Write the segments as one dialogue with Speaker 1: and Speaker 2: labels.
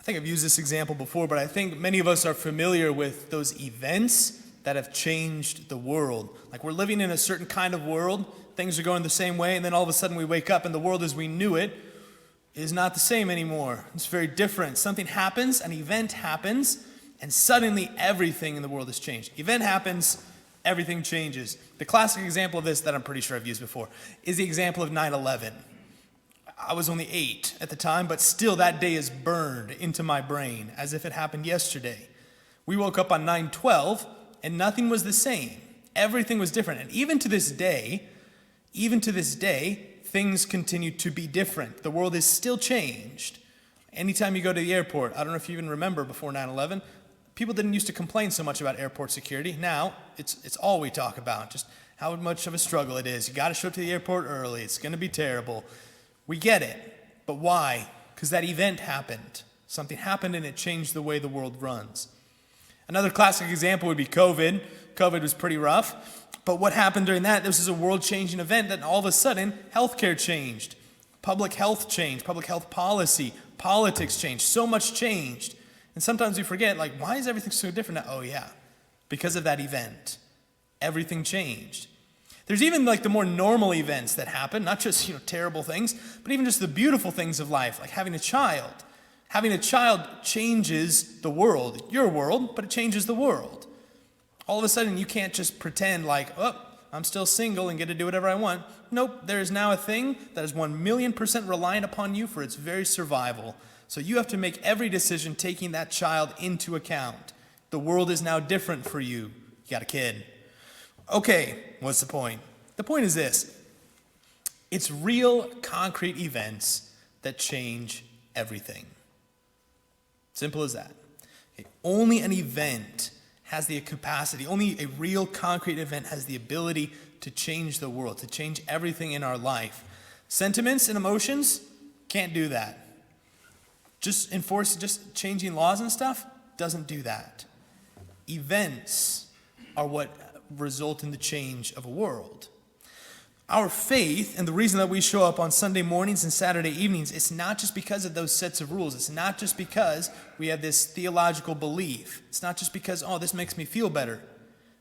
Speaker 1: think I've used this example before, but I think many of us are familiar with those events that have changed the world. Like we're living in a certain kind of world, things are going the same way, and then all of a sudden we wake up and the world as we knew it is not the same anymore. It's very different. Something happens, an event happens, and suddenly everything in the world has changed. Event happens, everything changes. The classic example of this that I'm pretty sure I've used before is the example of 9/11. I was only 8 at the time, but still that day is burned into my brain as if it happened yesterday. We woke up on 9/12 and nothing was the same. Everything was different. And even to this day, things continue to be different. The world is still changed. Anytime you go to the airport, I don't know if you even remember before 9/11, people didn't used to complain so much about airport security. Now, it's all we talk about, just how much of a struggle it is. You got to show up to the airport early. It's going to be terrible. We get it, but why? Because that event happened. Something happened and it changed the way the world runs. Another classic example would be COVID. COVID was pretty rough, but what happened during that? This is a world-changing event that all of a sudden, healthcare changed. Public health changed, public health policy, politics changed. So much changed. And sometimes we forget, like, why is everything so different now? Oh yeah, because of that event. Everything changed. There's even like the more normal events that happen, not just, terrible things, but even just the beautiful things of life, like having a child. Having a child changes the world, your world, but it changes the world. All of a sudden, you can't just pretend like, oh, I'm still single and get to do whatever I want. Nope, there is now a thing that is 1,000,000% reliant upon you for its very survival. So you have to make every decision taking that child into account. The world is now different for you. You got a kid. Okay, what's the point? The point is this. It's real, concrete events that change everything. Simple as that. Okay, only an event has the capacity, only a real, concrete event has the ability to change the world, to change everything in our life. Sentiments and emotions can't do that. Just changing laws and stuff doesn't do that. Events are what result in the change of a world. Our faith and the reason that we show up on Sunday mornings and Saturday evenings, it's not just because of those sets of rules. It's not just because we have this theological belief. It's not just because, oh, this makes me feel better.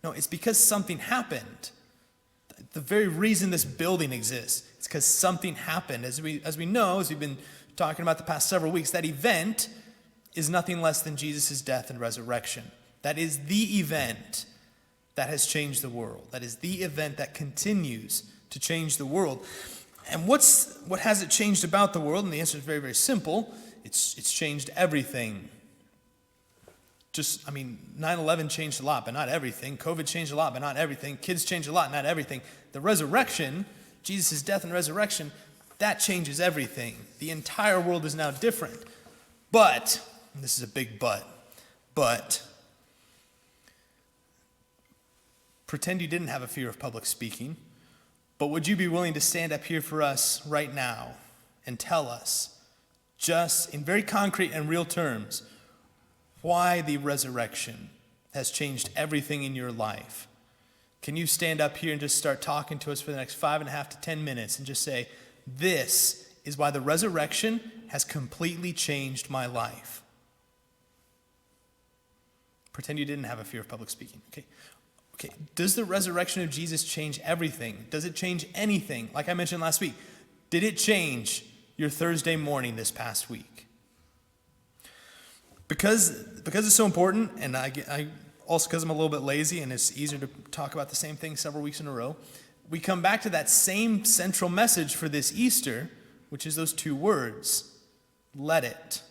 Speaker 1: No, it's because something happened. The very reason this building exists, it's because something happened. As we know, as we've been talking about the past several weeks, that event is nothing less than Jesus' death and resurrection. That is the event that has changed the world. That is the event that continues to change the world. And what has it changed about the world? And the answer is very, very simple. It's changed everything. 9/11 changed a lot, but not everything. COVID changed a lot, but not everything. Kids changed a lot, not everything. The resurrection, Jesus' death and resurrection, that changes everything. The entire world is now different. But, and this is a big but, pretend you didn't have a fear of public speaking, but would you be willing to stand up here for us right now and tell us, just in very concrete and real terms, why the resurrection has changed everything in your life? Can you stand up here and just start talking to us for the next 5.5 to 10 minutes and just say, this is why the resurrection has completely changed my life? Pretend you didn't have a fear of public speaking, okay? Okay, does the resurrection of Jesus change everything? Does it change anything? Like I mentioned last week, did it change your Thursday morning this past week? Because it's so important, and I also because I'm a little bit lazy and it's easier to talk about the same thing several weeks in a row, we come back to that same central message for this Easter, which is those two words, let it.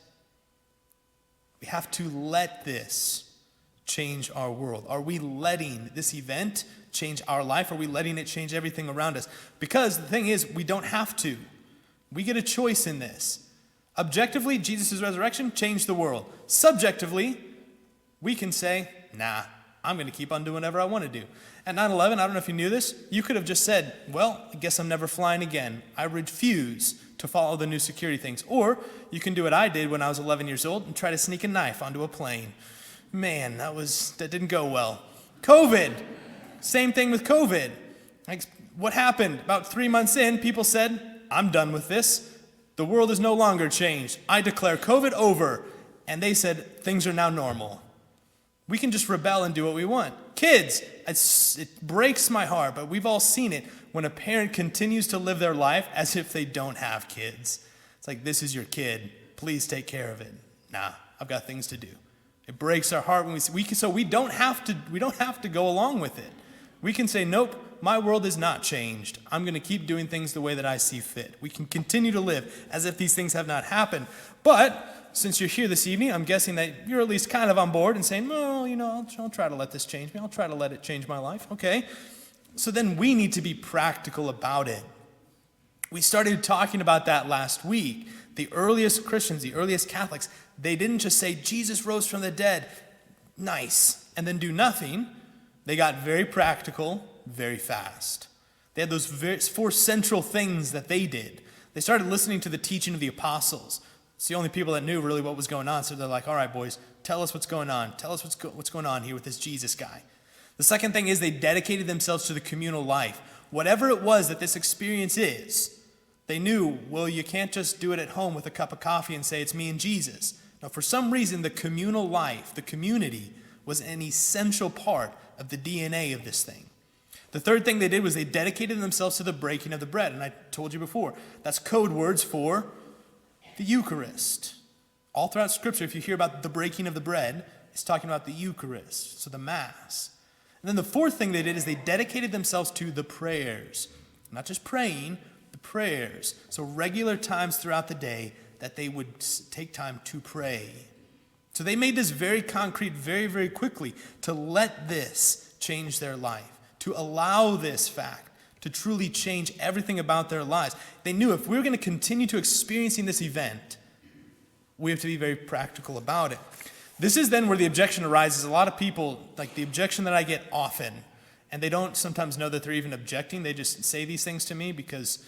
Speaker 1: We have to let this change our world. Are we letting this event change our life? Are we letting it change everything around us? Because the thing is, we don't have to. We get a choice in this. Objectively, Jesus' resurrection changed the world. Subjectively, we can say, nah, I'm going to keep on doing whatever I want to do. At 9/11, I don't know if you knew this, you could have just said, well, I guess I'm never flying again. I refuse to follow the new security things. Or you can do what I did when I was 11 years old and try to sneak a knife onto a plane. Man, that didn't go well. COVID, same thing with COVID. Like, what happened? About 3 months in, people said, I'm done with this. The world is no longer changed. I declare COVID over. and they said things are now normal. We can just rebel and do what we want. Kids, it breaks my heart, but we've all seen it when a parent continues to live their life as if they don't have kids. It's like, this is your kid. Please take care of it. Nah, I've got things to do. It breaks our heart when we don't have to go along with it. We can say, nope, my world is not changed. I'm going to keep doing things the way that I see fit. We can continue to live as if these things have not happened. But since you're here this evening, I'm guessing that you're at least kind of on board and saying, well, I'll try to let this change me. I'll try to let it change my life. Okay. So then we need to be practical about it. We started talking about that last week. The earliest Christians, the earliest Catholics, they didn't just say, Jesus rose from the dead, nice, and then do nothing. They got very practical very fast. They had those 4 central things that they did. They started listening to the teaching of the apostles. It's the only people that knew really what was going on. So they're like, all right, boys, tell us what's going on. Tell us what's going on here with this Jesus guy. The second thing is they dedicated themselves to the communal life. Whatever it was that this experience is, they knew, well, you can't just do it at home with a cup of coffee and say it's me and Jesus. Now, for some reason, the communal life, the community, was an essential part of the DNA of this thing. The third thing they did was they dedicated themselves to the breaking of the bread. And I told you before, that's code words for the Eucharist. All throughout Scripture, if you hear about the breaking of the bread, it's talking about the Eucharist, so the Mass. And then the fourth thing they did is they dedicated themselves to the prayers. Not just praying, the prayers. So regular times throughout the day that they would take time to pray. So they made this very concrete very, very quickly to let this change their life, to allow this fact to truly change everything about their lives. They knew if we were going to continue to experiencing this event, we have to be very practical about it. This is then where the objection arises. A lot of people, like the objection that I get often, and they don't sometimes know that they're even objecting. They just say these things to me because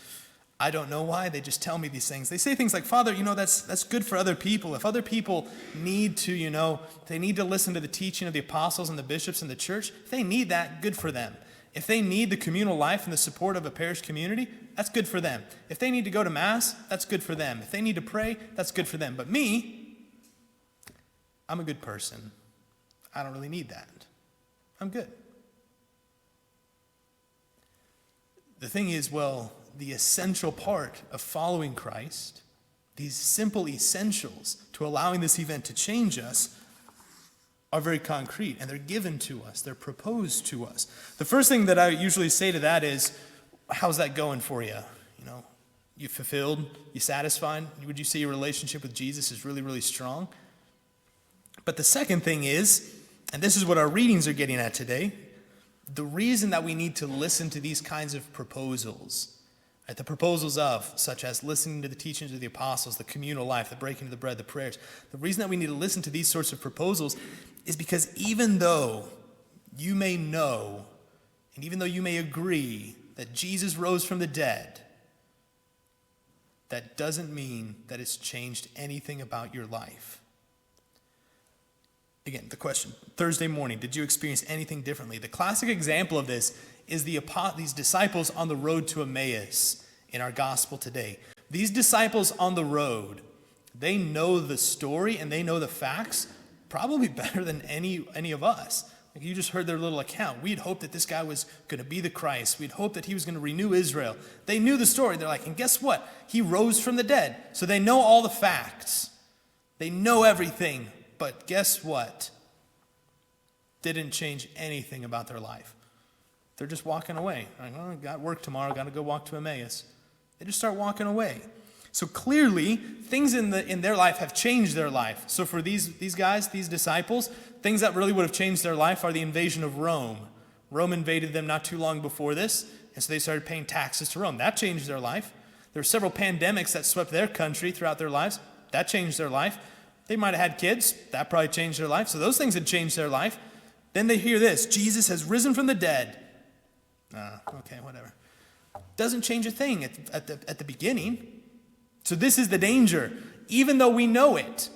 Speaker 1: I don't know why. They just tell me these things. They say things like, Father, that's good for other people. If other people need to, they need to listen to the teaching of the apostles and the bishops in the church, if they need that, good for them. If they need the communal life and the support of a parish community, that's good for them. If they need to go to Mass, that's good for them. If they need to pray, that's good for them. But me, I'm a good person. I don't really need that. I'm good. The thing is, the essential part of following Christ, these simple essentials to allowing this event to change us, are very concrete, and they're given to us. They're proposed to us. The first thing that I usually say to that is, how's that going for you? You fulfilled? You satisfied? Would you say your relationship with Jesus is really, really strong? But the second thing is, and this is what our readings are getting at today, the reason that we need to listen to these kinds of proposals, right, the proposals of, such as listening to the teachings of the apostles, the communal life, the breaking of the bread, the prayers, the reason that we need to listen to these sorts of proposals is because even though you may know, and even though you may agree that Jesus rose from the dead, that doesn't mean that it's changed anything about your life. Again, the question, Thursday morning, did you experience anything differently? The classic example of this is these disciples on the road to Emmaus in our gospel today. These disciples on the road, they know the story and they know the facts probably better than any of us. Like you just heard their little account. We'd hoped that this guy was going to be the Christ. We'd hoped that he was going to renew Israel. They knew the story. They're like, and guess what? He rose from the dead. So they know all the facts. They know everything. But guess what? Didn't change anything about their life. They're just walking away. Like, oh, got work tomorrow, got to go walk to Emmaus. They just start walking away. So clearly, things in their life have changed their life. So for these guys, these disciples, things that really would have changed their life are the invasion of Rome. Rome invaded them not too long before this, and so they started paying taxes to Rome. That changed their life. There were several pandemics that swept their country throughout their lives. That changed their life. They might have had kids. That probably changed their life. So those things had changed their life. Then they hear this, Jesus has risen from the dead. Okay, whatever. Doesn't change a thing at the beginning. So this is the danger. Even though we know it,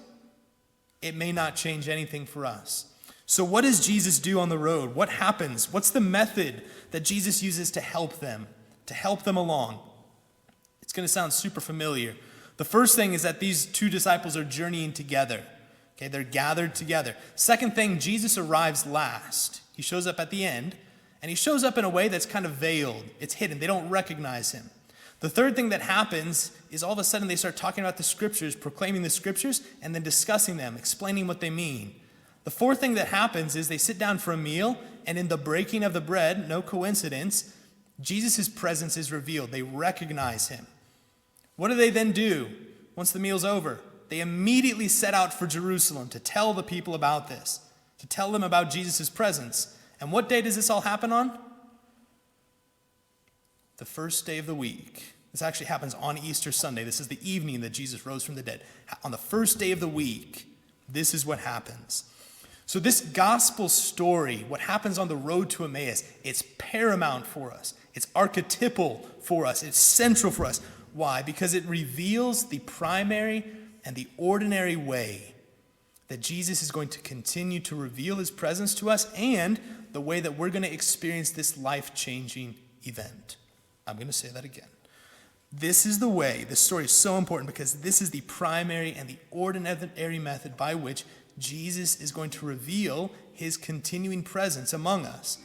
Speaker 1: it may not change anything for us. So what does Jesus do on the road? What happens? What's the method that Jesus uses to help them along? It's going to sound super familiar. The first thing is that these two disciples are journeying together. Okay, they're gathered together. Second thing, Jesus arrives last. He shows up at the end, and he shows up in a way that's kind of veiled. It's hidden. They don't recognize him. The third thing that happens is all of a sudden they start talking about the scriptures, proclaiming the scriptures, and then discussing them, explaining what they mean. The fourth thing that happens is they sit down for a meal, and in the breaking of the bread, no coincidence, Jesus' presence is revealed. They recognize him. What do they then do once the meal's over? They immediately set out for Jerusalem to tell the people about this, to tell them about Jesus' presence. And what day does this all happen on? The first day of the week. This actually happens on Easter Sunday. This is the evening that Jesus rose from the dead. On the first day of the week, this is what happens. So this gospel story, what happens on the road to Emmaus, it's paramount for us. It's archetypal for us. It's central for us. Why? Because it reveals the primary and the ordinary way that Jesus is going to continue to reveal his presence to us and the way that we're going to experience this life-changing event. I'm going to say that again. This is the way, this story is so important because this is the primary and the ordinary method by which Jesus is going to reveal his continuing presence among us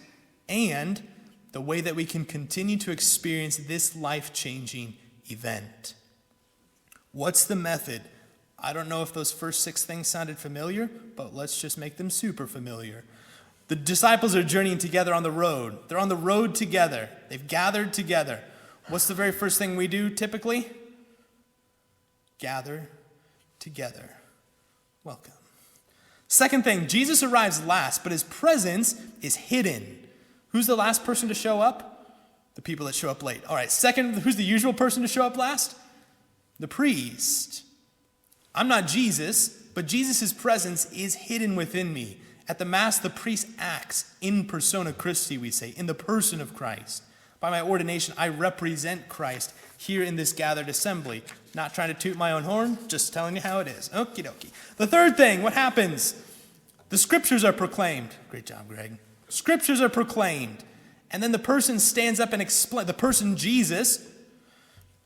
Speaker 1: and the way that we can continue to experience this life-changing event. What's the method? I don't know if those first 6 things sounded familiar, but let's just make them super familiar. The disciples are journeying together on the road. They're on the road together. They've gathered together. What's the very first thing we do typically? Gather together. Welcome. Second thing, Jesus arrives last, but his presence is hidden. Who's the last person to show up? The people that show up late. All right, second, who's the usual person to show up last? The priest. I'm not Jesus, but Jesus' presence is hidden within me. At the Mass, the priest acts in persona Christi, we say, in the person of Christ. By my ordination, I represent Christ here in this gathered assembly. Not trying to toot my own horn, just telling you how it is. Okie dokie. The third thing, what happens? The scriptures are proclaimed. Great job, Greg. Scriptures are proclaimed. And then the person stands up and explains, the person Jesus,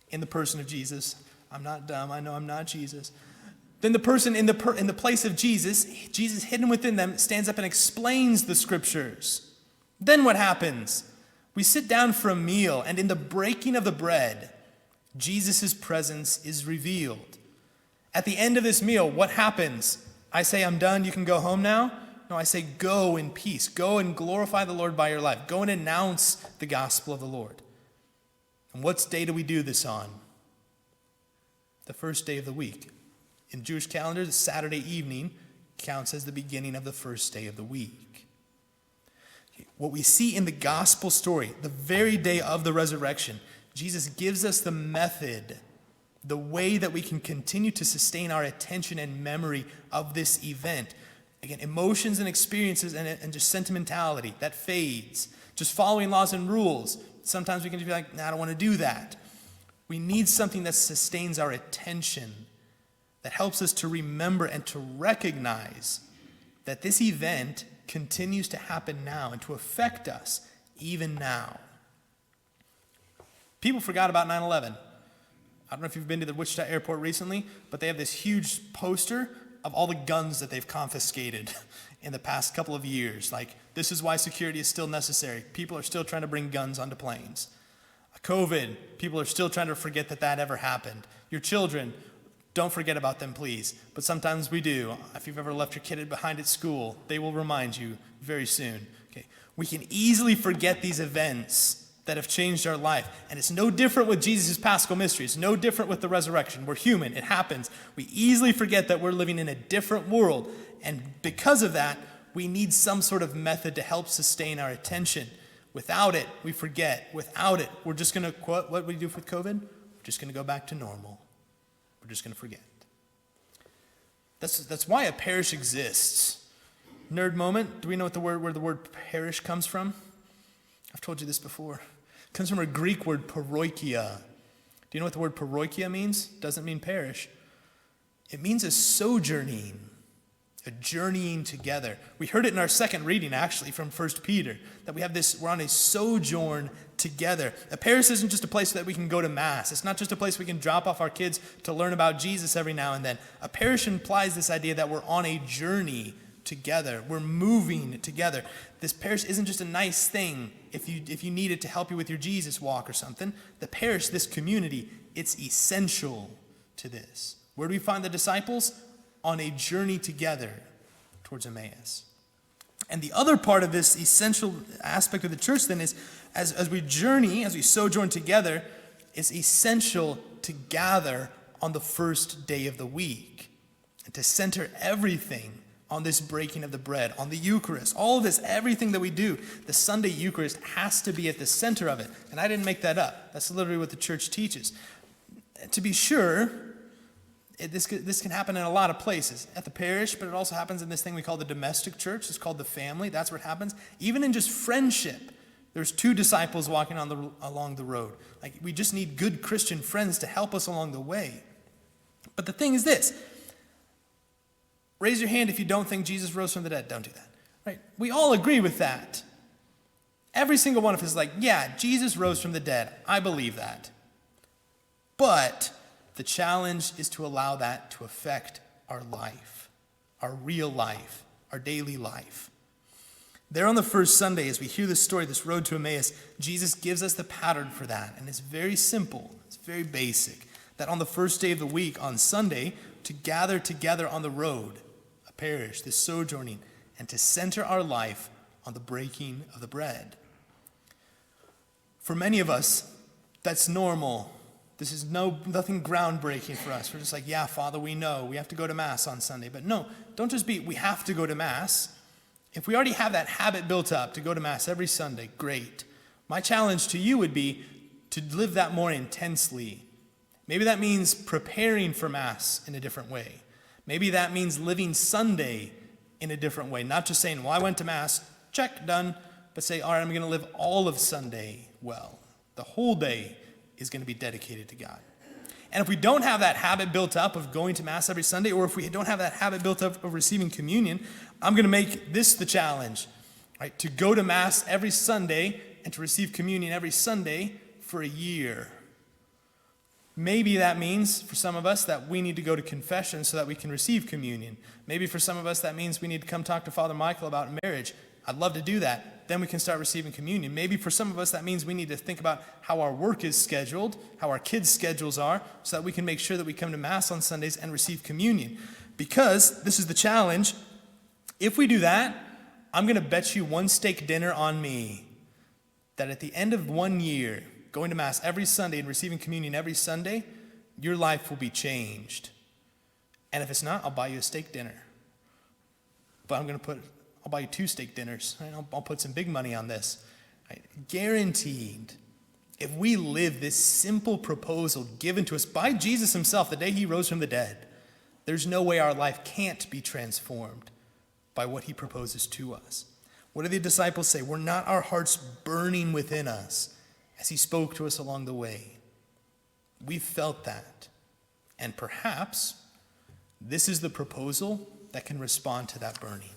Speaker 1: in the person of Jesus. I'm not dumb, I know I'm not Jesus. Then the person in the place of Jesus, Jesus hidden within them, stands up and explains the scriptures. Then what happens? We sit down for a meal, and in the breaking of the bread, Jesus' presence is revealed. At the end of this meal, what happens? I say, I'm done, you can go home now? No, I say, go in peace. Go and glorify the Lord by your life. Go and announce the gospel of the Lord. And what day do we do this on? The first day of the week. In Jewish calendar, the Saturday evening counts as the beginning of the first day of the week. What we see in the gospel story, the very day of the resurrection, Jesus gives us the method, the way that we can continue to sustain our attention and memory of this event. Again, emotions and experiences and just sentimentality, that fades. Just following laws and rules. Sometimes we can just be like, nah, I don't want to do that. We need something that sustains our attention, that helps us to remember and to recognize that this event continues to happen now and to affect us even now. People forgot about 9/11. I don't know if you've been to the Wichita airport recently, but they have this huge poster of all the guns that they've confiscated in the past couple of years. Like, this is why security is still necessary. People are still trying to bring guns onto planes. COVID, people are still trying to forget that that ever happened. Your children, don't forget about them, please. But sometimes we do. If you've ever left your kid behind at school, they will remind you very soon. Okay. We can easily forget these events that have changed our life. And it's no different with Jesus' Paschal mystery. It's no different with the resurrection. We're human. It happens. We easily forget that we're living in a different world. And because of that, we need some sort of method to help sustain our attention. Without it, we forget. Without it, we're just going to, what we do with COVID? We're just going to go back to normal. We're just going to forget. That's why a parish exists. Nerd moment. Do we know where the word parish comes from? I've told you this before. It comes from a Greek word, paroikia. Do you know what the word paroikia means? It doesn't mean parish. It means a sojourning a journeying together. We heard it in our second reading, actually, from 1 Peter, that we're on a sojourn together. A parish isn't just a place that we can go to Mass. It's not just a place we can drop off our kids to learn about Jesus every now and then. A parish implies this idea that we're on a journey together. We're moving together. This parish isn't just a nice thing if you need it to help you with your Jesus walk or something. The parish, this community, it's essential to this. Where do we find the disciples? On a journey together towards Emmaus. And the other part of this essential aspect of the church then is as we journey, as we sojourn together, it's essential to gather on the first day of the week and to center everything on this breaking of the bread, on the Eucharist. All of this, everything that we do, the Sunday Eucharist has to be at the center of it. And I didn't make that up. That's literally what the church teaches. To be sure, this can happen in a lot of places. At the parish, but it also happens in this thing we call the domestic church. It's called the family. That's where it happens. Even in just friendship, there's two disciples walking along the road. Like, we just need good Christian friends to help us along the way. But the thing is this. Raise your hand if you don't think Jesus rose from the dead. Don't do that. Right? We all agree with that. Every single one of us is like, yeah, Jesus rose from the dead. I believe that. But the challenge is to allow that to affect our life, our real life, our daily life. There on the first Sunday, as we hear this story, this road to Emmaus, Jesus gives us the pattern for that. And it's very simple. It's very basic. That on the first day of the week, on Sunday, to gather together on the road, a parish, this sojourning, and to center our life on the breaking of the bread. For many of us, that's normal. This is nothing groundbreaking for us. We're just like, yeah, Father, we know. We have to go to Mass on Sunday. But no, don't just be, we have to go to Mass. If we already have that habit built up to go to Mass every Sunday, great. My challenge to you would be to live that more intensely. Maybe that means preparing for Mass in a different way. Maybe that means living Sunday in a different way. Not just saying, well, I went to Mass, check, done. But say, all right, I'm going to live all of Sunday well. The whole day is going to be dedicated to God. And if we don't have that habit built up of going to Mass every Sunday, or if we don't have that habit built up of receiving communion, I'm going to make this the challenge, right? To go to Mass every Sunday and to receive communion every Sunday for a year. Maybe that means for some of us that we need to go to confession so that we can receive communion. Maybe for some of us that means we need to come talk to Father Michael about marriage. I'd love to do that. Then we can start receiving communion. Maybe for some of us that means we need to think about how our work is scheduled, how our kids' schedules are, so that we can make sure that we come to Mass on Sundays and receive communion. Because, this is the challenge, if we do that, I'm going to bet you one steak dinner on me that at the end of 1 year, going to Mass every Sunday and receiving communion every Sunday, your life will be changed. And if it's not, I'll buy you a steak dinner. But I'll buy you 2 steak dinners. Right? I'll put some big money on this. Right? Guaranteed, if we live this simple proposal given to us by Jesus himself the day he rose from the dead, there's no way our life can't be transformed by what he proposes to us. What do the disciples say? Were not our hearts burning within us as he spoke to us along the way? We felt that. And perhaps this is the proposal that can respond to that burning.